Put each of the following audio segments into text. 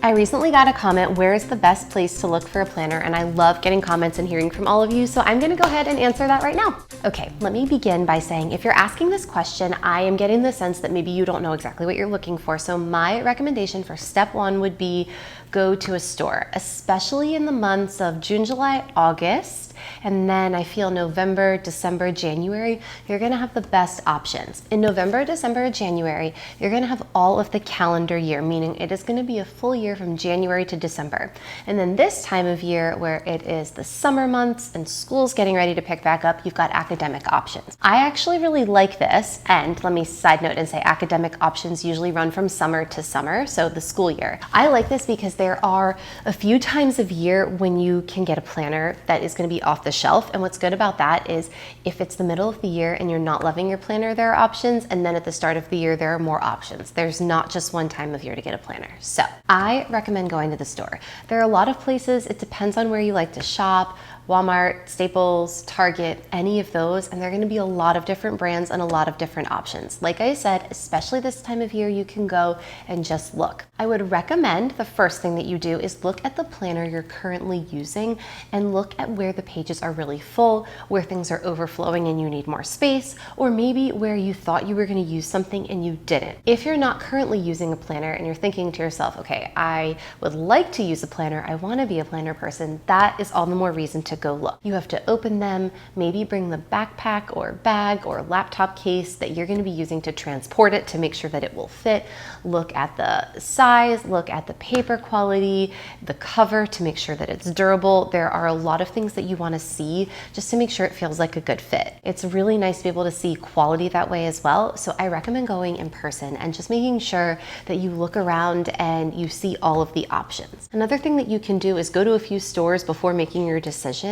I recently got a comment, where is the best place to look for a planner? And I love getting comments and hearing from all of you, so I'm gonna go ahead and answer that right now. Okay, let me begin by saying, if you're asking this question, I am getting the sense that maybe you don't know exactly what you're looking for. So my recommendation for step one would be go to a store, especially in the months of June, July, August, and then I feel November, December, January, you're gonna have the best options. In November, December, January, you're gonna have all of the calendar year, meaning it is gonna be a full year from January to December. And then this time of year, where it is the summer months and school's getting ready to pick back up, you've got academic options. I actually really like this, and let me side note and say academic options usually run from summer to summer, so the school year. I like this because there are a few times of year when you can get a planner that is gonna be off the shelf. And what's good about that is if it's the middle of the year and you're not loving your planner, there are options. And then at the start of the year, there are more options. There's not just one time of year to get a planner. So I recommend going to the store. There are a lot of places, it depends on where you like to shop. Walmart, Staples, Target, any of those, and there are gonna be a lot of different brands and a lot of different options. Like I said, especially this time of year, you can go and just look. I would recommend the first thing that you do is look at the planner you're currently using and look at where the pages are really full, where things are overflowing and you need more space, or maybe where you thought you were gonna use something and you didn't. If you're not currently using a planner and you're thinking to yourself, okay, I would like to use a planner, I wanna be a planner person, that is all the more reason to go look. You have to open them, maybe bring the backpack or bag or laptop case that you're going to be using to transport it to make sure that it will fit. Look at the size, look at the paper quality, the cover to make sure that it's durable. There are a lot of things that you want to see just to make sure it feels like a good fit. It's really nice to be able to see quality that way as well. So I recommend going in person and just making sure that you look around and you see all of the options. Another thing that you can do is go to a few stores before making your decision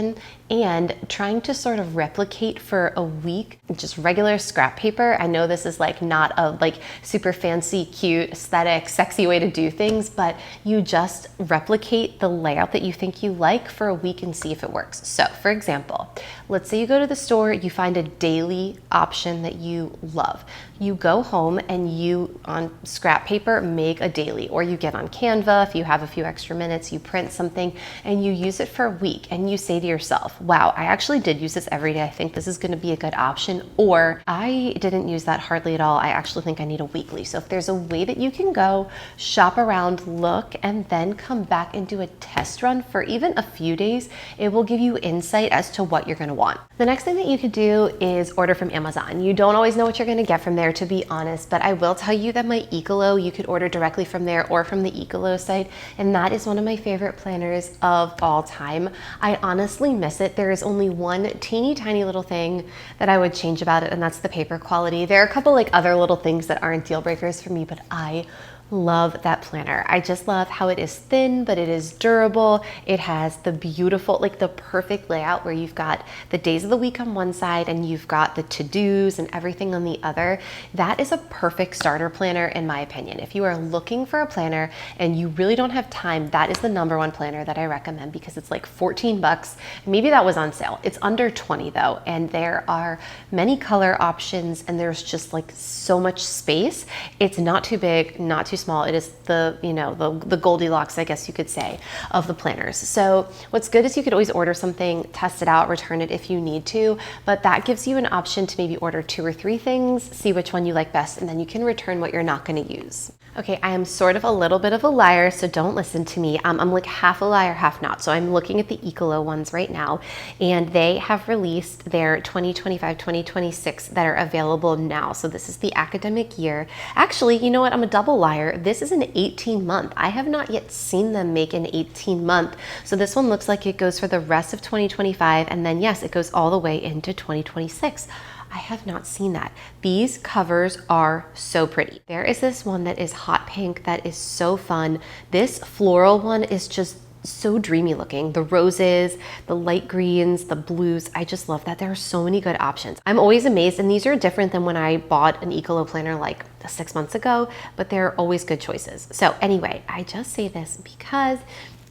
and trying to sort of replicate for a week just regular scrap paper. I know this is like not a like super fancy, cute, aesthetic, sexy way to do things, but you just replicate the layout that you think you like for a week and see if it works. So for example, let's say you go to the store, you find a daily option that you love. You go home and you, on scrap paper, make a daily, or you get on Canva, if you have a few extra minutes, you print something and you use it for a week and you say to yourself, wow, I actually did use this every day. I think this is gonna be a good option. Or I didn't use that hardly at all. I actually think I need a weekly. So if there's a way that you can go, shop around, look, and then come back and do a test run for even a few days, it will give you insight as to what you're gonna want. The next thing that you could do is order from Amazon. You don't always know what you're gonna get from there, to be honest, but I will tell you that my Ecolo, you could order directly from there or from the Ecolo site, and that is one of my favorite planners of all time. I honestly miss it. There is only one teeny tiny little thing that I would change about it, and that's the paper quality. There are a couple like other little things that aren't deal breakers for me, but I love that planner. I just love how it is thin, but it is durable. It has the beautiful, like the perfect layout where you've got the days of the week on one side and you've got the to-dos and everything on the other. That is a perfect starter planner in my opinion. If you are looking for a planner and you really don't have time, that is the number one planner that I recommend because it's like 14 bucks. Maybe that was on sale. It's under 20 though, and there are many color options and there's just like so much space. It's not too big, not too small. It is the, you know, the Goldilocks, I guess you could say, of the planners. So what's good is you could always order something, test it out, return it if you need to, but that gives you an option to maybe order 2 or 3 things, see which one you like best, and then you can return what you're not going to use. Okay, I am sort of a little bit of a liar, so don't listen to me. I'm like half a liar, half not. So I'm looking at the Ecolo ones right now, and they have released their 2025-2026 that are available now. So this is the academic year. Actually, you know what? I'm a double liar. This is an 18-month. I have not yet seen them make an 18-month. So this one looks like it goes for the rest of 2025, and then yes, it goes all the way into 2026. I have not seen that. These covers are so pretty. There is this one that is hot pink that is so fun. This floral one is just so dreamy looking. The roses, the light greens, the blues, I just love that. There are so many good options. I'm always amazed, and these are different than when I bought an Ecolo planner like 6 months ago, but they're always good choices. So anyway, I just say this because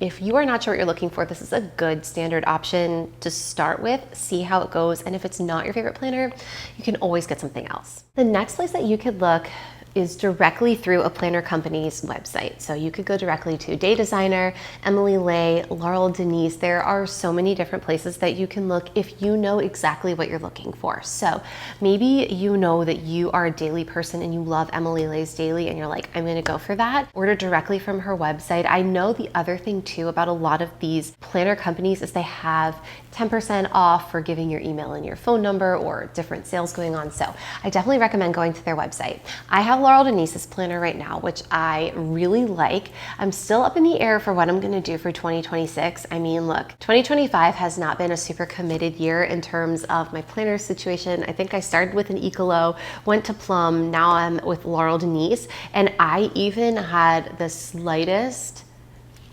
if you are not sure what you're looking for, this is a good standard option to start with, see how it goes, and if it's not your favorite planner, you can always get something else. The next place that you could look is directly through a planner company's website. So you could go directly to Day Designer, Emily Ley, Laurel Denise. There are so many different places that you can look if you know exactly what you're looking for. So maybe you know that you are a daily person and you love Emily Ley's daily and you're like, I'm gonna go for that. Order directly from her website. I know the other thing too about a lot of these planner companies is they have 10% off for giving your email and your phone number or different sales going on. So I definitely recommend going to their website. I have Laurel Denise's planner right now, which I really like. I'm still up in the air for what I'm gonna do for 2026. I mean, look, 2025 has not been a super committed year in terms of my planner situation. I think I started with an Ecolo, went to Plum, now I'm with Laurel Denise, and I even had the slightest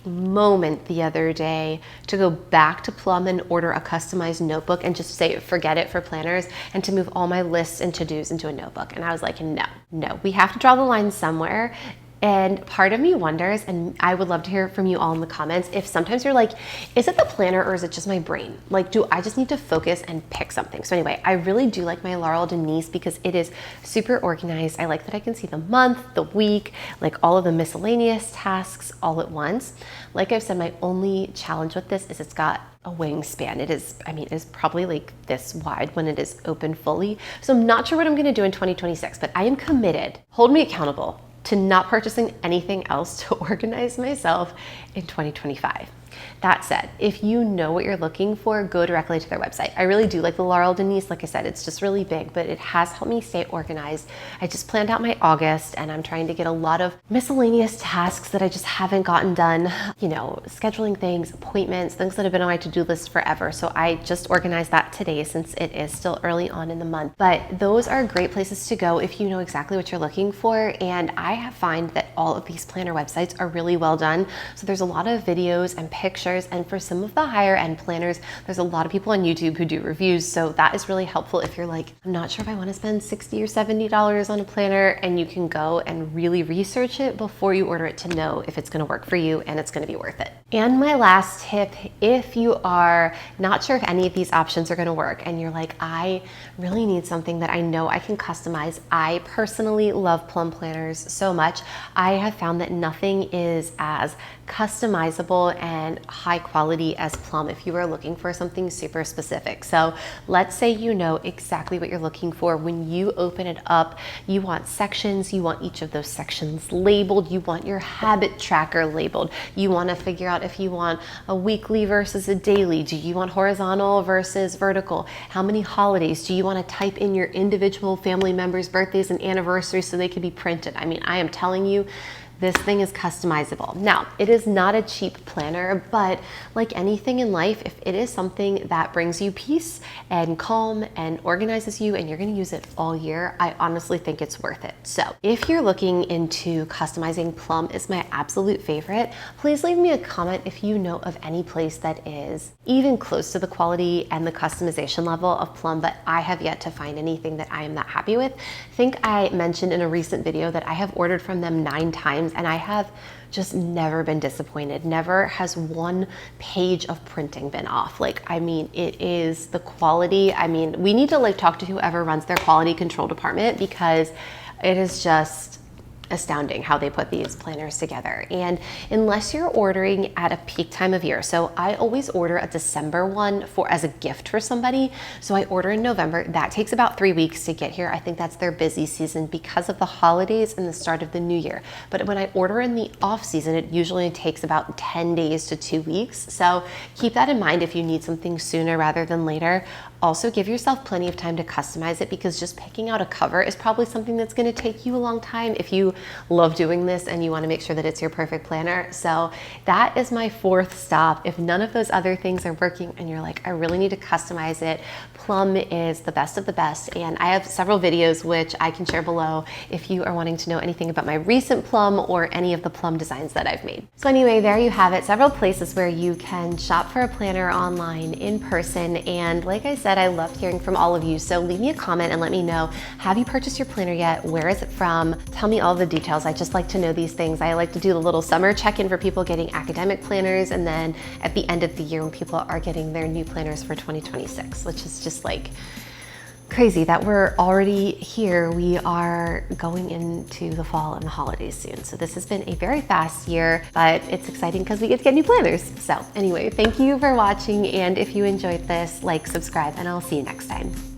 moment the other day to go back to Plum and order a customized notebook and just say forget it for planners and to move all my lists and to-dos into a notebook. And I was like, no, we have to draw the line somewhere. And part of me wonders, and I would love to hear from you all in the comments, if sometimes you're like, is it the planner or is it just my brain? Like, do I just need to focus and pick something? So anyway, I really do like my Laurel Denise because it is super organized. I like that I can see the month, the week, like all of the miscellaneous tasks all at once. Like I've said, my only challenge with this is it's got a wingspan. It is probably like this wide when it is open fully. So I'm not sure what I'm gonna do in 2026, but I am committed, hold me accountable, to not purchasing anything else to organize myself in 2025. That said, if you know what you're looking for, go directly to their website. I really do like the Laurel Denise. Like I said, it's just really big, but it has helped me stay organized. I just planned out my August and I'm trying to get a lot of miscellaneous tasks that I just haven't gotten done, you know, scheduling things, appointments, things that have been on my to-do list forever. So I just organized that today since it is still early on in the month. But those are great places to go if you know exactly what you're looking for. And I find that all of these planner websites are really well done. So there's a lot of videos and pictures, and for some of the higher end planners, there's a lot of people on YouTube who do reviews. So that is really helpful if you're like, I'm not sure if I want to spend $60 or $70 on a planner, and you can go and really research it before you order it to know if it's going to work for you and it's going to be worth it. And my last tip, if you are not sure if any of these options are going to work and you're like, I really need something that I know I can customize. I personally love Plum planners so much. I have found that nothing is as customizable and high quality as Plum if you are looking for something super specific. So let's say you know exactly what you're looking for. When you open it up, you want sections, you want each of those sections labeled, you want your habit tracker labeled, you want to figure out if you want a weekly versus a daily, do you want horizontal versus vertical, how many holidays, do you want to type in your individual family members' birthdays and anniversaries so they can be printed. I mean, I am telling you, this thing is customizable. Now, it is not a cheap planner, but like anything in life, if it is something that brings you peace and calm and organizes you and you're gonna use it all year, I honestly think it's worth it. So if you're looking into customizing, Plum is my absolute favorite. Please leave me a comment if you know of any place that is even close to the quality and the customization level of Plum, but I have yet to find anything that I am that happy with. I think I mentioned in a recent video that I have ordered from them 9 times and I have just never been disappointed. Never has one page of printing been off. Like, I mean, it is the quality. I mean, we need to like talk to whoever runs their quality control department because it is just astounding how they put these planners together. And unless you're ordering at a peak time of year, so I always order a December one as a gift for somebody. So I order in November. That takes about 3 weeks to get here. I think that's their busy season because of the holidays and the start of the new year. But when I order in the off season, it usually takes about 10 days to 2 weeks. So keep that in mind if you need something sooner rather than later. Also, give yourself plenty of time to customize it because just picking out a cover is probably something that's going to take you a long time if you love doing this and you want to make sure that it's your perfect planner. So that is my 4th stop. If none of those other things are working and you're like, I really need to customize it, Plum is the best of the best. And I have several videos which I can share below if you are wanting to know anything about my recent Plum or any of the Plum designs that I've made. So anyway, there you have it. Several places where you can shop for a planner online, in person. And like I said, I loved hearing from all of you. So leave me a comment and let me know, have you purchased your planner yet? Where is it from? Tell me all the details. I just like to know these things. I like to do the little summer check-in for people getting academic planners, and then at the end of the year when people are getting their new planners for 2026, which is just like Crazy that we're already here. We are going into the fall and the holidays soon. So this has been a very fast year, but it's exciting because we get to get new planners. So anyway, thank you for watching. And if you enjoyed this, like, subscribe, and I'll see you next time.